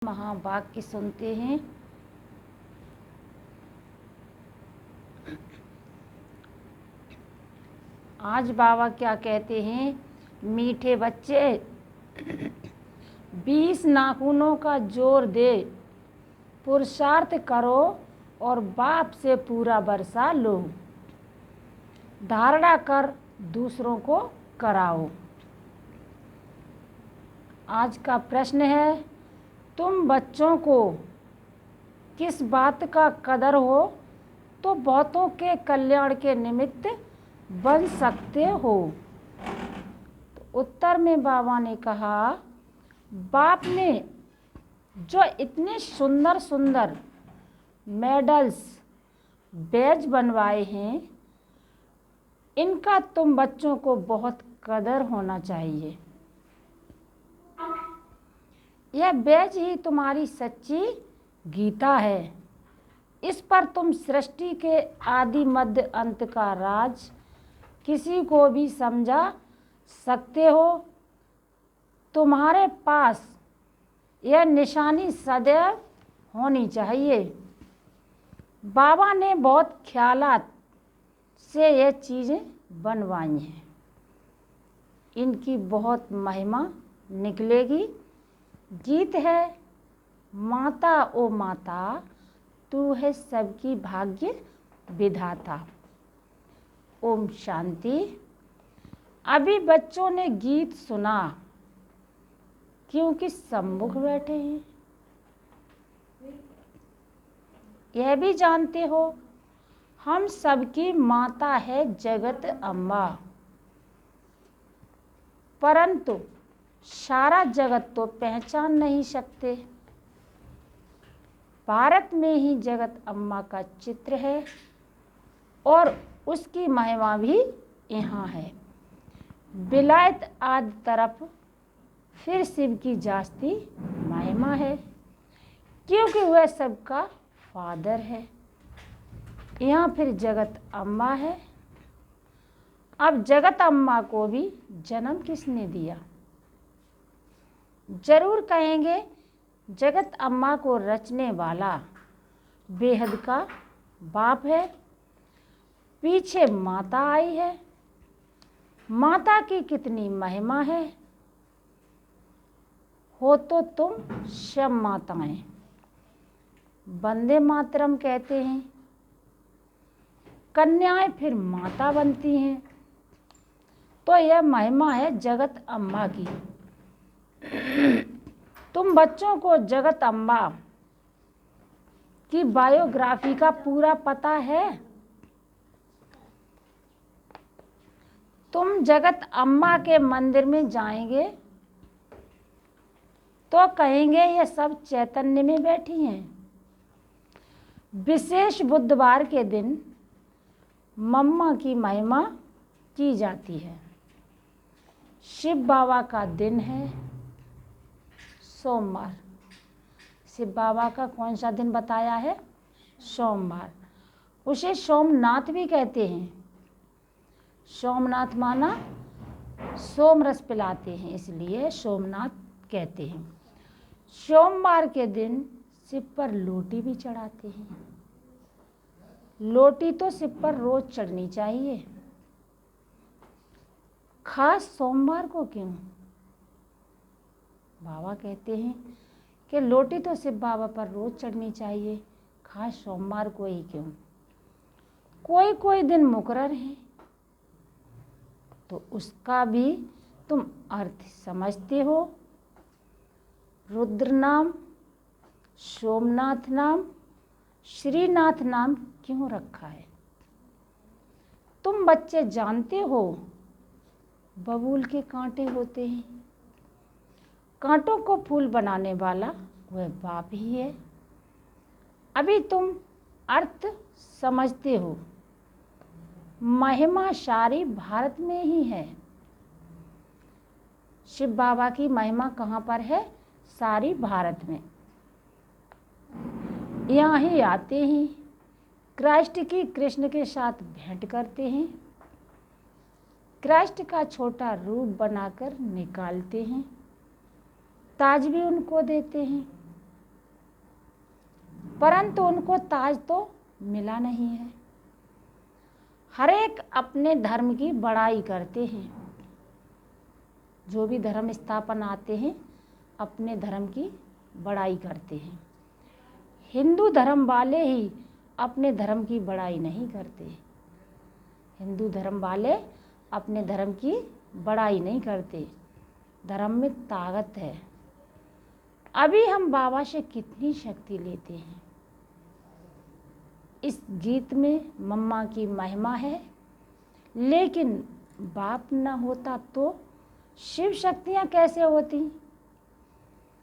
महावाक्य सुनते हैं। आज बाबा क्या कहते हैं, मीठे बच्चे 20 नाखूनों का जोर दे, पुरुषार्थ करो और बाप से पूरा वर्षा लो, धारणा कर दूसरों को कराओ। आज का प्रश्न है, तुम बच्चों को किस बात का कदर हो तो बहुतों के कल्याण के निमित्त बन सकते हो। तो उत्तर में बाबा ने कहा, बाप ने जो इतने सुंदर सुंदर मेडल्स बैज बनवाए हैं, इनका तुम बच्चों को बहुत कदर होना चाहिए। यह बैज ही तुम्हारी सच्ची गीता है। इस पर तुम सृष्टि के आदि मध्य अंत का राज किसी को भी समझा सकते हो। तुम्हारे पास यह निशानी सदैव होनी चाहिए। बाबा ने बहुत ख्यालात से यह चीज़ें बनवाई हैं, इनकी बहुत महिमा निकलेगी। गीत है, माता ओ माता तू है सबकी भाग्य विधाता। ओम शांति। अभी बच्चों ने गीत सुना क्योंकि सम्मुख बैठे हैं। यह भी जानते हो, हम सबकी माता है जगत अम्मा, परंतु सारा जगत तो पहचान नहीं सकते। भारत में ही जगत अम्मा का चित्र है और उसकी महिमा भी यहाँ है। विलायत आदि तरफ फिर शिव की जास्ती महिमा है, क्योंकि वह सबका फादर है। यहाँ फिर जगत अम्मा है। अब जगत अम्मा को भी जन्म किसने दिया? जरूर कहेंगे, जगत अम्मा को रचने वाला बेहद का बाप है। पीछे माता आई है। माता की कितनी महिमा है। हो तो तुम सब माताएं। वंदे मातरम कहते हैं। कन्याएं फिर माता बनती हैं। तो यह महिमा है जगत अम्मा की। तुम बच्चों को जगत अम्मा की बायोग्राफी का पूरा पता है? तुम जगत अम्मा के मंदिर में जाएंगे तो कहेंगे ये सब चैतन्य में बैठी हैं। विशेष बुधवार के दिन मम्मा की महिमा की जाती है। शिव बाबा का दिन है सोमवार। शिव बाबा का कौन सा दिन बताया है? सोमवार। उसे सोमनाथ भी कहते हैं। सोमनाथ माना सोम रस पिलाते हैं, इसलिए सोमनाथ कहते हैं। सोमवार के दिन शिव पर लोटी भी चढ़ाते हैं। लोटी तो शिव पर रोज चढ़नी चाहिए, खास सोमवार को क्यों? बाबा कहते हैं कि लोटी तो शिव बाबा पर रोज चढ़नी चाहिए, खास सोमवार को ही क्यों? कोई कोई दिन मुकर्रर है तो उसका भी तुम अर्थ समझते हो। रुद्र नाम, सोमनाथ नाम, श्रीनाथ नाम क्यों रखा है? तुम बच्चे जानते हो, बबूल के कांटे होते हैं। कांटों को फूल बनाने वाला वह बाप ही है। अभी तुम अर्थ समझते हो। महिमा सारी भारत में ही है। शिव बाबा की महिमा कहाँ पर है? सारी भारत में। यहाँ ही आते हैं, क्राइस्ट की कृष्ण के साथ भेंट करते हैं, क्राइस्ट का छोटा रूप बनाकर निकालते हैं, ताज भी उनको देते हैं। परंतु उनको ताज तो मिला नहीं है। हर एक अपने धर्म की बड़ाई करते हैं। जो भी धर्म स्थापन आते हैं अपने धर्म की बड़ाई करते हैं। हिंदू धर्म वाले ही अपने धर्म की बड़ाई नहीं करते। हिंदू धर्म वाले अपने धर्म की बड़ाई नहीं करते। धर्म में ताकत है। अभी हम बाबा से कितनी शक्ति लेते हैं। इस गीत में मम्मा की महिमा है, लेकिन बाप न होता तो शिव शक्तियाँ कैसे होती।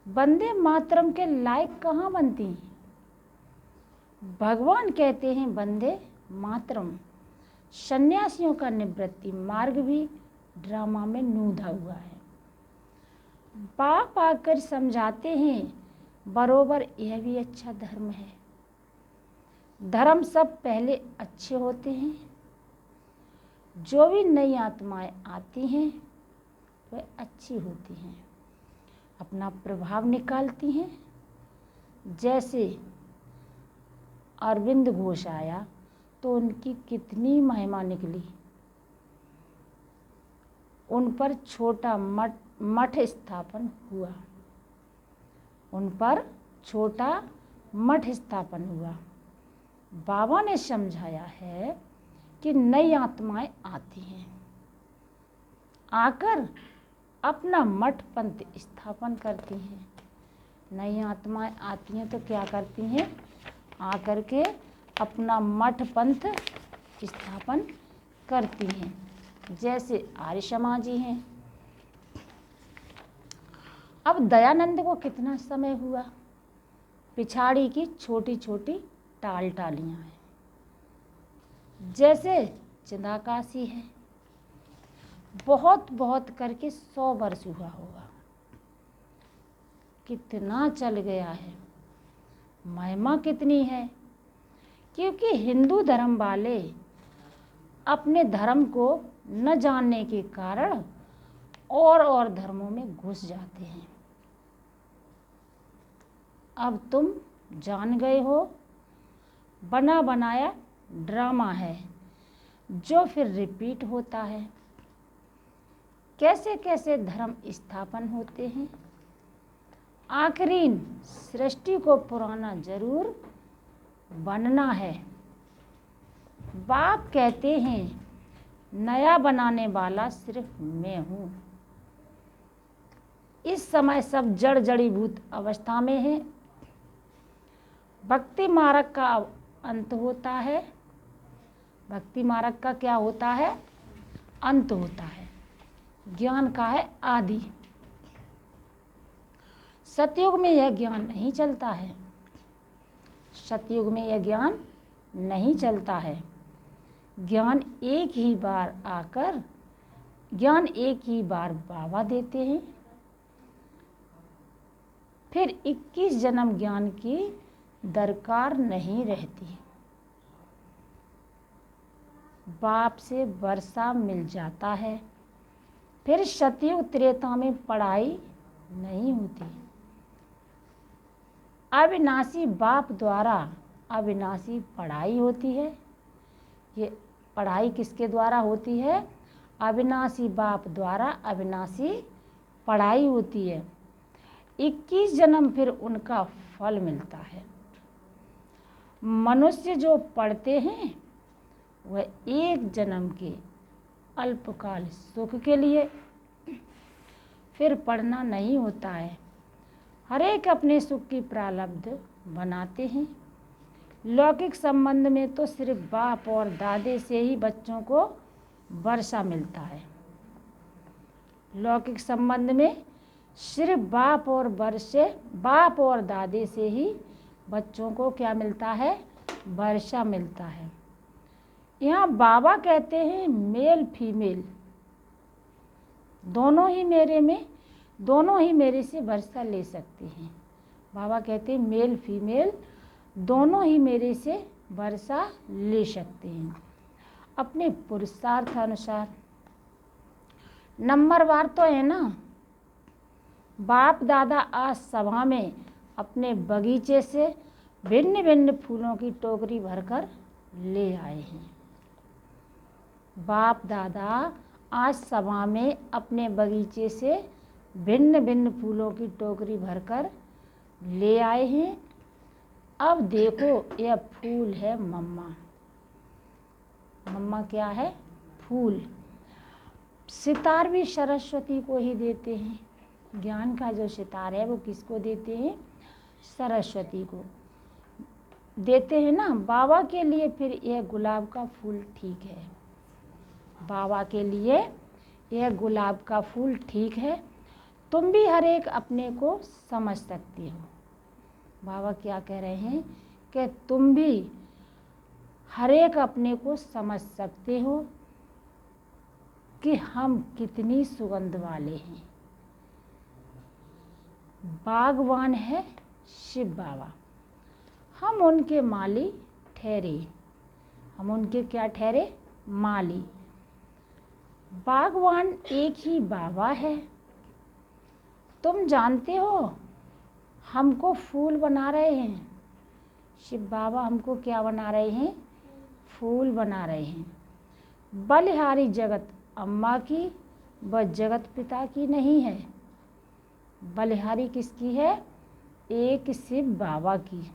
वंदे मातरम के लायक कहाँ बनती। भगवान कहते हैं वंदे मातरम। सन्यासियों का निवृत्ति मार्ग भी ड्रामा में नूधा हुआ है। बाप आकर समझाते हैं बरोबर यह भी अच्छा धर्म है। धर्म सब पहले अच्छे होते हैं। जो भी नई आत्माएं आती हैं वह अच्छी होती हैं, अपना प्रभाव निकालती हैं। जैसे अरविंद घोष आया तो उनकी कितनी महिमा निकली। उन पर छोटा मठ स्थापन हुआ। उन पर छोटा मठ स्थापन हुआ। बाबा ने समझाया है कि नई आत्माएं आती हैं, आकर अपना मठ पंथ स्थापन करती हैं। नई आत्माएं आती हैं तो क्या करती हैं, आकर के अपना मठ पंथ स्थापन करती हैं। जैसे आर्य समाजी हैं। अब दयानंद को कितना समय हुआ। पिछाड़ी की छोटी छोटी टाल टालियाँ हैं। जैसे चिदाकाशी है, बहुत बहुत करके 100 वर्ष हुआ होगा। कितना चल गया है। महिमा कितनी है। क्योंकि हिंदू धर्म वाले अपने धर्म को न जानने के कारण और धर्मों में घुस जाते हैं। अब तुम जान गए हो, बना बनाया ड्रामा है जो फिर रिपीट होता है। कैसे कैसे धर्म स्थापन होते हैं। आखिरीन सृष्टि को पुराना जरूर बनना है। बाप कहते हैं नया बनाने वाला सिर्फ मैं हूँ। इस समय सब जड़ जड़ीभूत अवस्था में है। भक्ति मार्ग का अंत होता है। भक्ति मार्ग का क्या होता है, अंत होता है। ज्ञान का है आदि। सतयुग में यह ज्ञान नहीं चलता है। सतयुग में यह ज्ञान नहीं चलता है। ज्ञान एक ही बार आकर, ज्ञान एक ही बार बाबा देते हैं। फिर 21 जन्म ज्ञान की दरकार नहीं रहती। बाप से वर्षा मिल जाता है। फिर सतयुग त्रेता में पढ़ाई नहीं होती। अविनाशी बाप द्वारा अविनाशी पढ़ाई होती है। ये पढ़ाई किसके द्वारा होती है, अविनाशी बाप द्वारा अविनाशी पढ़ाई होती है। 21 जन्म फिर उनका फल मिलता है। मनुष्य जो पढ़ते हैं वह एक जन्म के अल्पकाल सुख के लिए, फिर पढ़ना नहीं होता है। हर एक अपने सुख की प्रारब्ध बनाते हैं। लौकिक संबंध में तो सिर्फ बाप और दादे से ही बच्चों को वर्षा मिलता है। लौकिक संबंध में सिर्फ बाप और दादे से ही बच्चों को क्या मिलता है, वर्षा मिलता है। यहाँ बाबा कहते हैं मेल फीमेल दोनों ही मेरे से वर्षा ले सकते हैं। बाबा कहते हैं मेल फीमेल दोनों ही मेरे से वर्षा ले सकते हैं अपने पुरुषार्थ अनुसार। नंबरवार तो है ना। बाप दादा आज सभा में अपने बगीचे से भिन्न भिन्न फूलों की टोकरी भरकर ले आए हैं। बाप दादा आज सभा में अपने बगीचे से भिन्न भिन्न फूलों की टोकरी भरकर ले आए हैं। अब देखो यह फूल है मम्मा। मम्मा क्या है? फूल। सितार भी सरस्वती को ही देते हैं। ज्ञान का जो सितार है वो किसको देते हैं? सरस्वती को देते हैं ना। बाबा के लिए फिर यह गुलाब का फूल ठीक है। बाबा के लिए यह गुलाब का फूल ठीक है। तुम भी हर एक अपने को समझ सकते हो। बाबा क्या कह रहे हैं कि तुम भी हर एक अपने को समझ सकते हो कि हम कितनी सुगंध वाले हैं। बागवान है शिव बाबा, हम उनके माली ठहरे। हम उनके क्या ठहरे? माली। बागवान एक ही बाबा है। तुम जानते हो हमको फूल बना रहे हैं। शिव बाबा हमको क्या बना रहे हैं? फूल बना रहे हैं। बलिहारी जगत अम्मा की व जगत पिता की नहीं है। बलिहारी किसकी है? एक शिव बाबा की।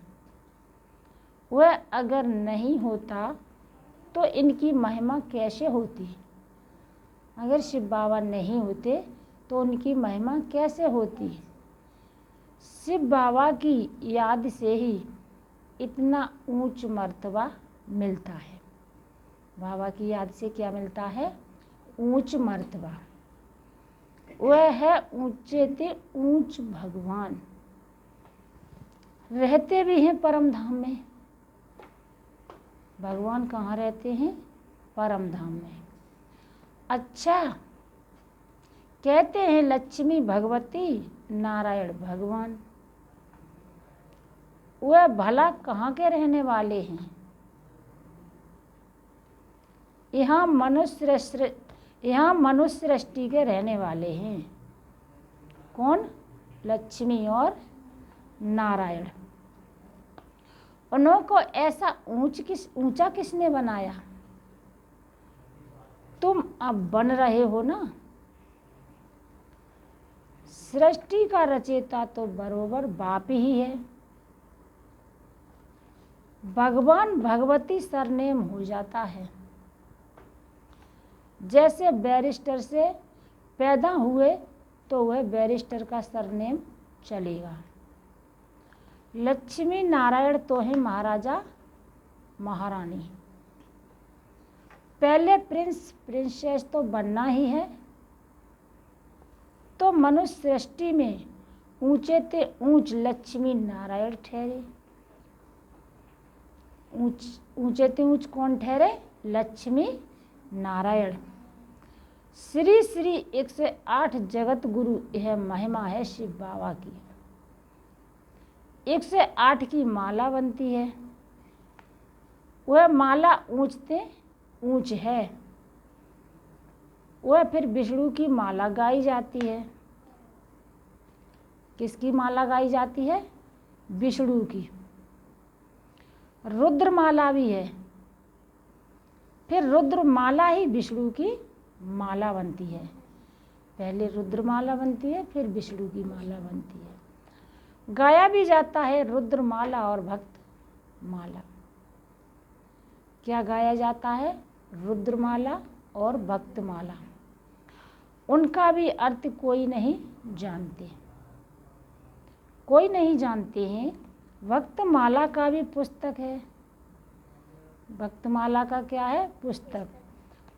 वह अगर नहीं होता तो इनकी महिमा कैसे होती? अगर शिव बाबा नहीं होते तो उनकी महिमा कैसे होती? शिव बाबा की याद से ही इतना ऊंच मर्तबा मिलता है। बाबा की याद से क्या मिलता है? ऊंच मर्तबा। वह है ऊंचे ते ऊंच भगवान। रहते भी हैं परम धाम में। भगवान कहाँ रहते हैं? परम धाम में। अच्छा, कहते हैं लक्ष्मी भगवती नारायण भगवान। वह भला कहाँ के रहने वाले हैं? यहाँ मनुष्य सृष्टि के रहने वाले हैं। कौन? लक्ष्मी और नारायण। उनको ऐसा ऊंचा किसने बनाया? तुम अब बन रहे हो ना। सृष्टि का रचयिता तो बरोबर बाप ही है। भगवान भगवती सरनेम हो जाता है। जैसे बैरिस्टर से पैदा हुए तो वह बैरिस्टर का सरनेम चलेगा। लक्ष्मी नारायण तो है महाराजा महारानी। पहले प्रिंस प्रिंसेस तो बनना ही है। तो मनुष्य सृष्टि में ऊंचे ते ऊंच लक्ष्मी नारायण ठहरे। ऊंचे ते ऊंच कौन ठहरे? लक्ष्मी नारायण। श्री श्री 108 जगत गुरु यह महिमा है शिव बाबा की। 108 की माला बनती है। वह माला ऊंचते ऊंच है। वह फिर विष्णु की माला गाई जाती है। किसकी माला गाई जाती है? विष्णु की। रुद्रमाला भी है। फिर रुद्रमाला ही विष्णु की माला बनती है। पहले रुद्रमाला बनती है, फिर विष्णु की माला बनती है। गाया भी जाता है रुद्रमाला और भक्त माला। क्या गाया जाता है? रुद्रमाला और भक्त माला। उनका भी अर्थ कोई नहीं जानते। कोई नहीं जानते हैं। भक्त माला का भी पुस्तक है। भक्त माला का क्या है? पुस्तक।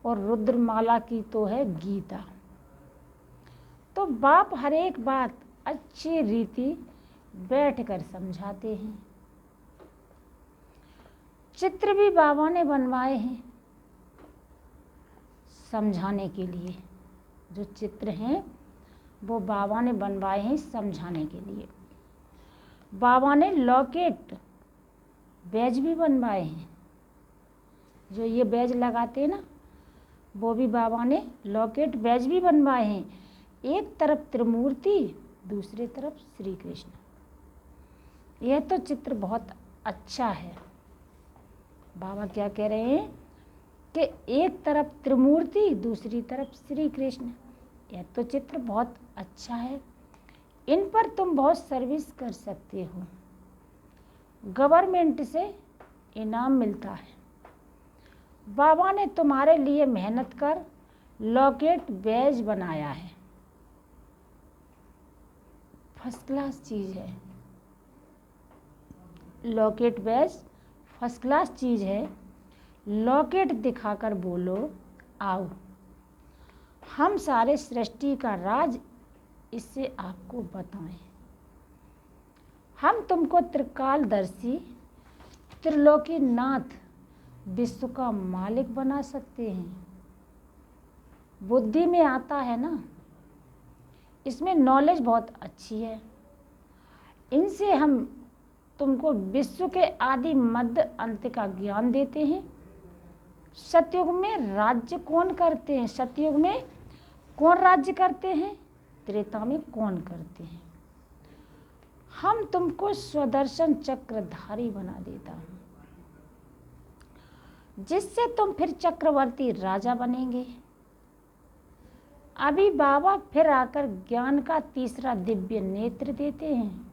और रुद्रमाला की तो है गीता। तो बाप हर एक बात अच्छी रीति बैठकर समझाते हैं। चित्र भी बाबा ने बनवाए हैं समझाने के लिए। जो चित्र हैं वो बाबा ने बनवाए हैं समझाने के लिए। बाबा ने लॉकेट बैज भी बनवाए हैं। जो ये बैज लगाते हैं ना, वो भी बाबा ने लॉकेट बैज भी बनवाए हैं। एक तरफ त्रिमूर्ति, दूसरी तरफ श्री कृष्ण। यह तो चित्र बहुत अच्छा है। बाबा क्या कह रहे हैं कि एक तरफ त्रिमूर्ति, दूसरी तरफ श्री कृष्ण, यह तो चित्र बहुत अच्छा है, इन पर तुम बहुत सर्विस कर सकते हो, गवर्नमेंट से इनाम मिलता है। बाबा ने तुम्हारे लिए मेहनत कर लॉकेट बैज बनाया है, फर्स्ट क्लास चीज़ है। लॉकेट बैज फर्स्ट क्लास चीज़ है। लॉकेट दिखाकर बोलो आओ, हम सारे सृष्टि का राज इससे आपको बताएं। हम तुमको त्रिकालदर्शी, त्रिलोकीनाथ, विश्व का मालिक बना सकते हैं। बुद्धि में आता है ना, इसमें नॉलेज बहुत अच्छी है। इनसे हम तुमको विश्व के आदि मध्य अंत का ज्ञान देते हैं। सतयुग में राज्य कौन करते हैं? सतयुग में कौन राज्य करते हैं? त्रेता में कौन करते हैं? हम तुमको स्वदर्शन चक्रधारी बना देता हूं, जिससे तुम फिर चक्रवर्ती राजा बनेंगे। अभी बाबा फिर आकर ज्ञान का तीसरा दिव्य नेत्र देते हैं।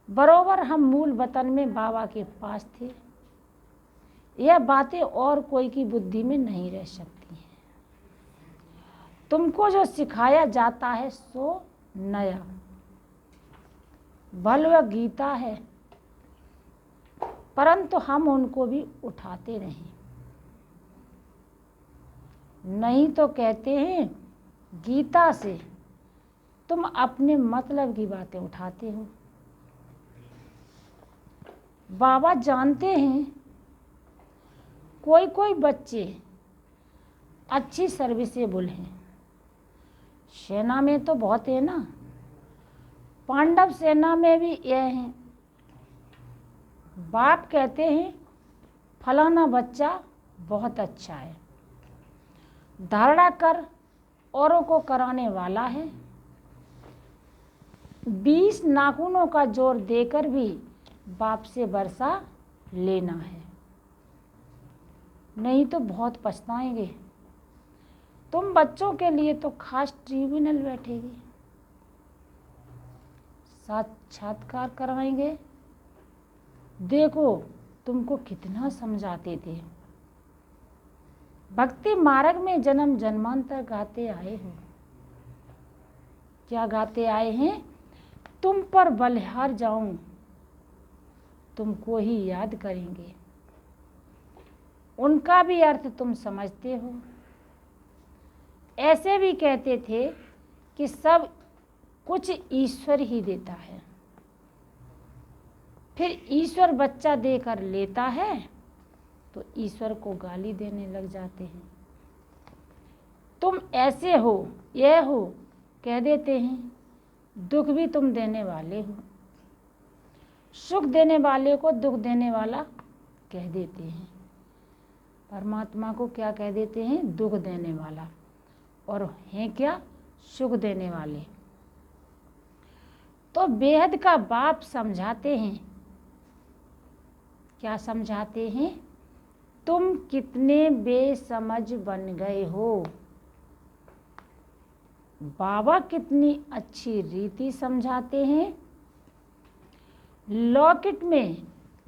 बरोबर हम मूल वतन में बाबा के पास थे। यह बातें और कोई की बुद्धि में नहीं रह सकती हैं। तुमको जो सिखाया जाता है सो नया भलव गीता है, परंतु हम उनको भी उठाते नहीं तो कहते हैं गीता से तुम अपने मतलब की बातें उठाते हो। बाबा जानते हैं कोई कोई बच्चे अच्छी सर्विसेबल हैं। सेना में तो बहुत है ना, पांडव सेना में भी यह हैं। बाप कहते हैं फलाना बच्चा बहुत अच्छा है, धारणा कर औरों को कराने वाला है। 20 नाखूनों का जोर देकर भी बाप से वर्षा लेना है, नहीं तो बहुत पछताएंगे। तुम बच्चों के लिए तो खास ट्रिब्यूनल बैठेगी, साक्षात्कार कराएंगे। देखो तुमको कितना समझाते थे। भक्ति मार्ग में जन्म जन्मांतर गाते आए हो। क्या गाते आए हैं? तुम पर बलिहार जाऊं, तुमको ही याद करेंगे। उनका भी अर्थ तुम समझते हो। ऐसे भी कहते थे कि सब कुछ ईश्वर ही देता है, फिर ईश्वर बच्चा देकर लेता है तो ईश्वर को गाली देने लग जाते हैं। तुम ऐसे हो, यह हो कह देते हैं, दुख भी तुम देने वाले हो। सुख देने वाले को दुख देने वाला कह देते हैं। परमात्मा को क्या कह देते हैं? दुख देने वाला। और हैं क्या? सुख देने वाले। तो बेहद का बाप समझाते हैं। क्या समझाते हैं? तुम कितने बेसमझ बन गए हो। बाबा कितनी अच्छी रीति समझाते हैं। लॉकेट में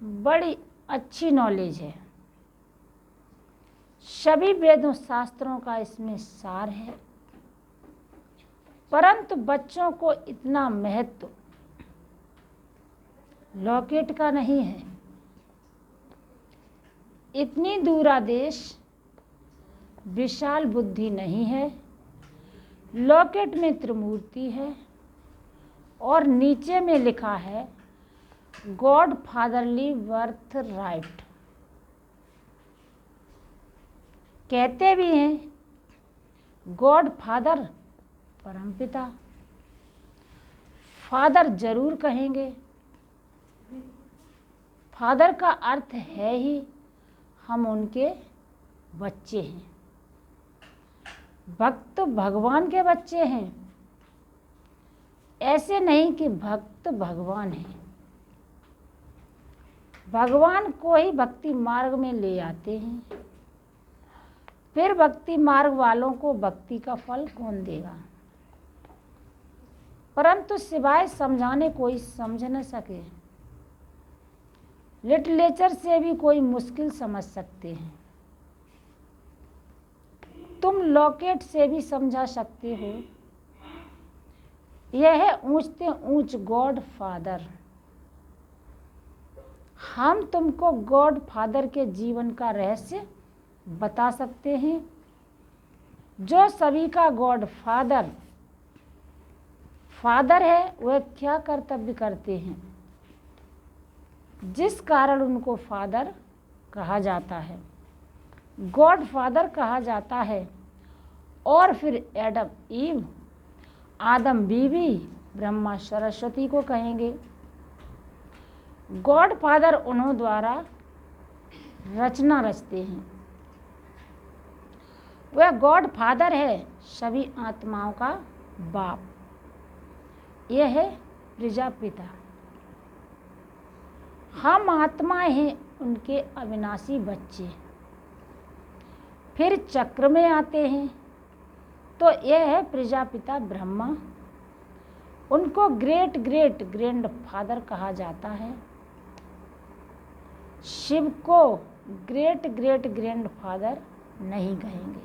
बड़ी अच्छी नॉलेज है। सभी वेदों शास्त्रों का इसमें सार है, परंतु बच्चों को इतना महत्व लॉकेट का नहीं है। इतनी दूरादेश विशाल बुद्धि नहीं है। लॉकेट में त्रिमूर्ति है और नीचे में लिखा है गॉड फादरली बर्थ राइट। कहते भी हैं गॉड फादर, परमपिता। फादर जरूर कहेंगे। फादर का अर्थ है ही हम उनके बच्चे हैं। भक्त भगवान के बच्चे हैं, ऐसे नहीं कि भक्त भगवान हैं। भगवान को ही भक्ति मार्ग में ले आते हैं, फिर भक्ति मार्ग वालों को भक्ति का फल कौन देगा। परंतु सिवाय समझाने कोई समझ न सके। लिटरेचर से भी कोई मुश्किल समझ सकते हैं, तुम लॉकेट से भी समझा सकते हो। यह है ऊंचते ऊंच गॉड फादर। हम तुमको गॉड फादर के जीवन का रहस्य बता सकते हैं, जो सभी का गॉड फादर है। वह क्या कर्तव्य करते हैं जिस कारण उनको फादर कहा जाता है, गॉड फादर कहा जाता है। और फिर एडम ईव, आदम बीवी, ब्रह्मा सरस्वती को कहेंगे गॉड फादर। उन्हों द्वारा रचना रचते हैं। वह गॉड फादर है सभी आत्माओं का बाप। यह है प्रजापिता। हम आत्माएं हैं उनके अविनाशी बच्चे। फिर चक्र में आते हैं तो यह है प्रजापिता ब्रह्मा। उनको ग्रेट ग्रेट ग्रैंड फादर कहा जाता है। शिव को ग्रेट ग्रेट ग्रैंड फादर नहीं कहेंगे,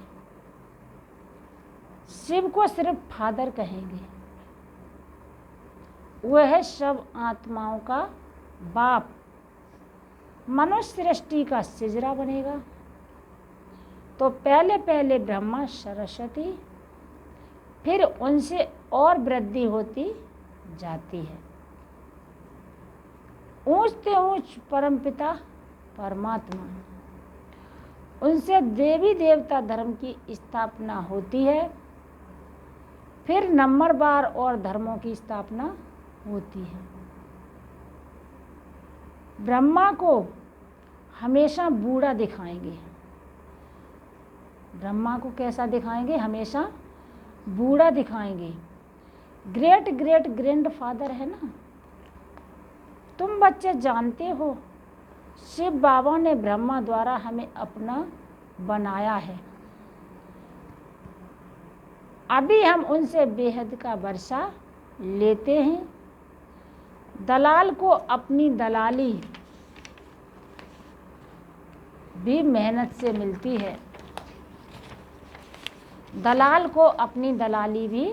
शिव को सिर्फ फादर कहेंगे। वह है सब आत्माओं का बाप। मनुष्य सृष्टि का सिजरा बनेगा तो पहले पहले ब्रह्मा सरस्वती, फिर उनसे और वृद्धि होती जाती है। ऊंचते ऊंच परमपिता परमात्मा, उनसे देवी देवता धर्म की स्थापना होती है। फिर नंबरवार और धर्मों की स्थापना होती है। ब्रह्मा को हमेशा बूढ़ा दिखाएंगे। ब्रह्मा को कैसा दिखाएंगे? हमेशा बूढ़ा दिखाएंगे। ग्रेट ग्रेट ग्रैंड फादर है ना। तुम बच्चे जानते हो शिव बाबा ने ब्रह्मा द्वारा हमें अपना बनाया है। अभी हम उनसे बेहद का वर्षा लेते हैं। दलाल को अपनी दलाली भी मेहनत से मिलती है। दलाल को अपनी दलाली भी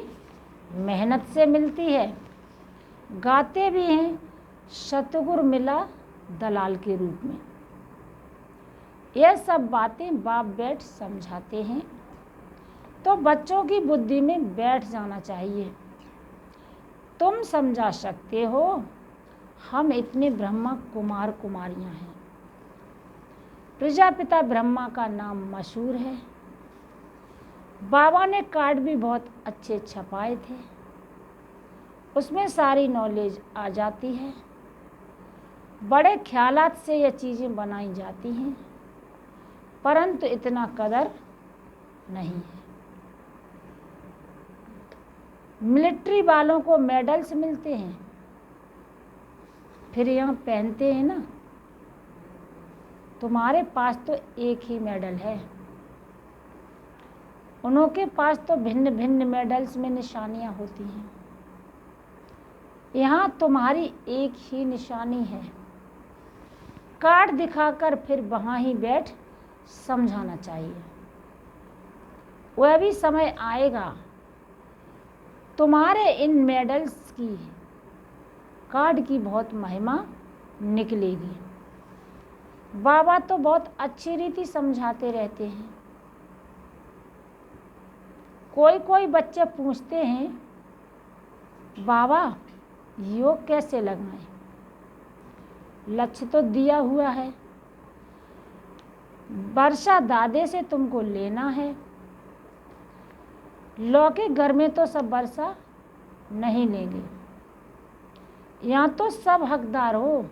मेहनत से मिलती है। गाते भी हैं सतगुरु मिला दलाल के रूप में। यह सब बातें बाप बैठ समझाते हैं तो बच्चों की बुद्धि में बैठ जाना चाहिए। तुम समझा सकते हो हम इतने ब्रह्मा कुमार कुमारियां हैं। प्रजापिता ब्रह्मा का नाम मशहूर है। बाबा ने कार्ड भी बहुत अच्छे छपाए थे, उसमें सारी नॉलेज आ जाती है। बड़े ख्यालात से ये चीज़ें बनाई जाती हैं, परंतु इतना कदर नहीं है। मिलिट्री वालों को मेडल्स मिलते हैं, फिर यहाँ पहनते हैं ना। तुम्हारे पास तो एक ही मेडल है, उन्हों के पास तो भिन्न भिन्न मेडल्स में निशानियां होती हैं। यहाँ तुम्हारी एक ही निशानी है। कार्ड दिखाकर फिर वहाँ ही बैठ समझाना चाहिए। वह भी समय आएगा तुम्हारे इन मेडल्स की, कार्ड की बहुत महिमा निकलेगी। बाबा तो बहुत अच्छी रीति समझाते रहते हैं। कोई कोई बच्चे पूछते हैं बाबा योग कैसे लगाएं? लक्ष्य तो दिया हुआ है, वर्षा दादे से तुमको लेना है। लौकिक घर में तो सब वर्षा नहीं लेंगे, यहाँ तो सब हकदार हो।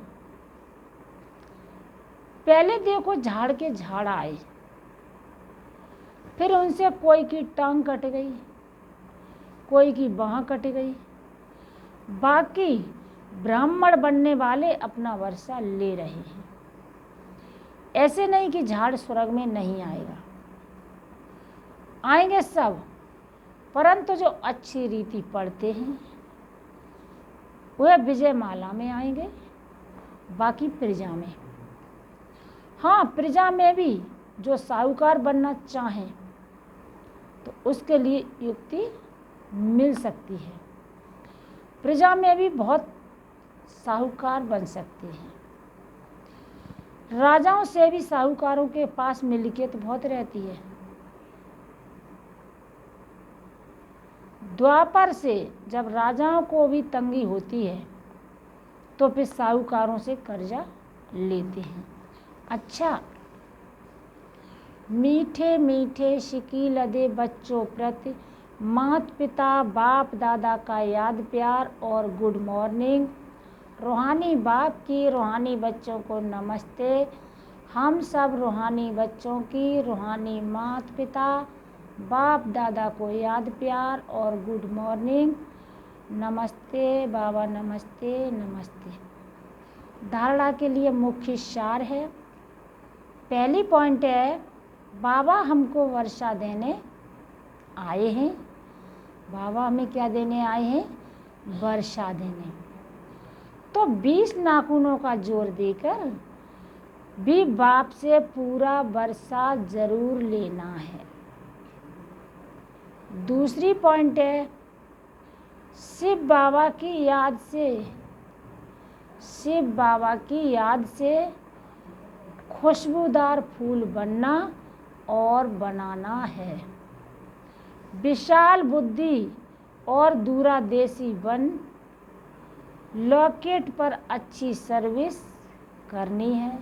पहले देखो झाड़ के झाड़ आए, फिर उनसे कोई की टांग कट गई, कोई की बाँह कट गई, बाकी ब्राह्मण बनने वाले अपना वर्षा ले रहे हैं। ऐसे नहीं कि झाड़ स्वर्ग में नहीं आएगा, आएंगे सब, परंतु जो अच्छी रीति पढ़ते हैं वह विजयमाला में आएंगे, बाकी प्रजा में। हाँ, प्रजा में भी जो साहूकार बनना चाहें तो उसके लिए युक्ति मिल सकती है। प्रजा में भी बहुत साहूकार बन सकते हैं। राजाओं से भी साहूकारों के पास मिल्कियत बहुत रहती है। द्वापर से जब राजाओं को भी तंगी होती है तो फिर साहूकारों से कर्जा लेते हैं। अच्छा, मीठे मीठे शिकी लदे बच्चों प्रति माता पिता बाप दादा का याद प्यार और गुड मॉर्निंग। रूहानी बाप की रूहानी बच्चों को नमस्ते। हम सब रूहानी बच्चों की रूहानी माता पिता बाप दादा को याद प्यार और गुड मॉर्निंग। नमस्ते बाबा, नमस्ते नमस्ते। धारणा के लिए मुख्य सार है। पहली पॉइंट है, बाबा हमको वर्षा देने आए हैं। बाबा हमें क्या देने आए हैं? वर्षा देने। तो 20 नाखूनों का जोर देकर भी बाप से पूरा वर्षा जरूर लेना है। दूसरी पॉइंट है, शिव बाबा की याद से खुशबूदार फूल बनना और बनाना है। विशाल बुद्धि और दूरदेशी बन लॉकेट पर अच्छी सर्विस करनी है।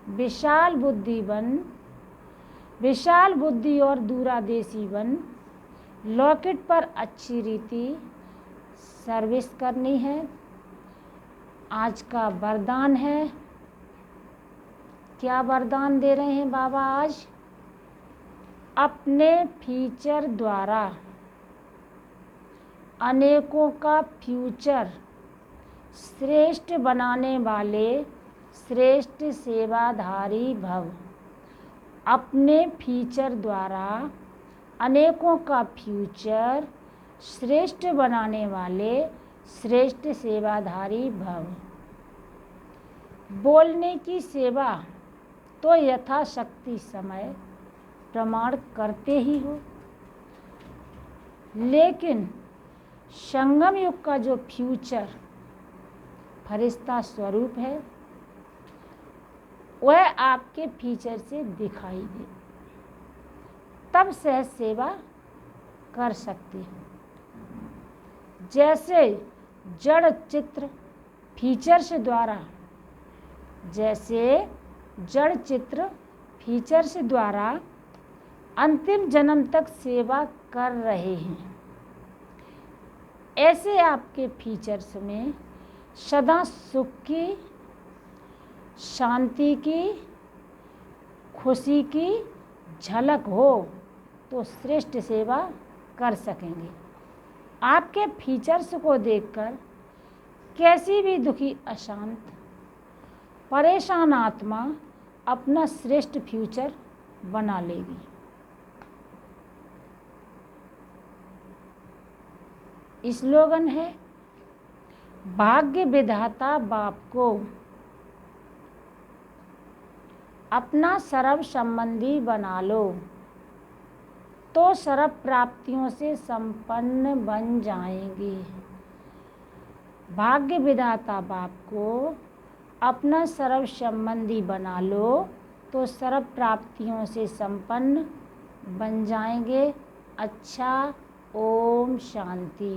विशाल बुद्धि और दूरदेशी बन लॉकेट पर अच्छी रीति सर्विस करनी है। आज का वरदान है, क्या वरदान दे रहे हैं बाबा आज? अपने फीचर द्वारा अनेकों का फ्यूचर श्रेष्ठ बनाने वाले श्रेष्ठ सेवाधारी भव। अपने फीचर द्वारा अनेकों का फ्यूचर श्रेष्ठ बनाने वाले श्रेष्ठ सेवाधारी भव। बोलने की सेवा तो यथाशक्ति समय प्रमाण करते ही हो, लेकिन संगम युग का जो फ्यूचर फरिश्ता स्वरूप है वह आपके फीचर से दिखाई दे, तब सहज सेवा कर सकते हो। जैसे जड़ चित्र फीचर्स द्वारा अंतिम जन्म तक सेवा कर रहे हैं, ऐसे आपके फीचर्स में सदा सुख की, शांति की, खुशी की झलक हो तो श्रेष्ठ सेवा कर सकेंगे। आपके फीचर्स को देखकर कैसी भी दुखी, अशांत, परेशान आत्मा अपना श्रेष्ठ फ्यूचर बना लेगी। स्लोगन है, भाग्य विधाता बाप को अपना सर्व संबंधी बना लो तो सर्व प्राप्तियों से संपन्न बन जाएंगे। भाग्य विधाता बाप को अपना सर्व संबंधी बना लो तो सर्व प्राप्तियों से संपन्न बन जाएंगे। अच्छा, ओम शांति।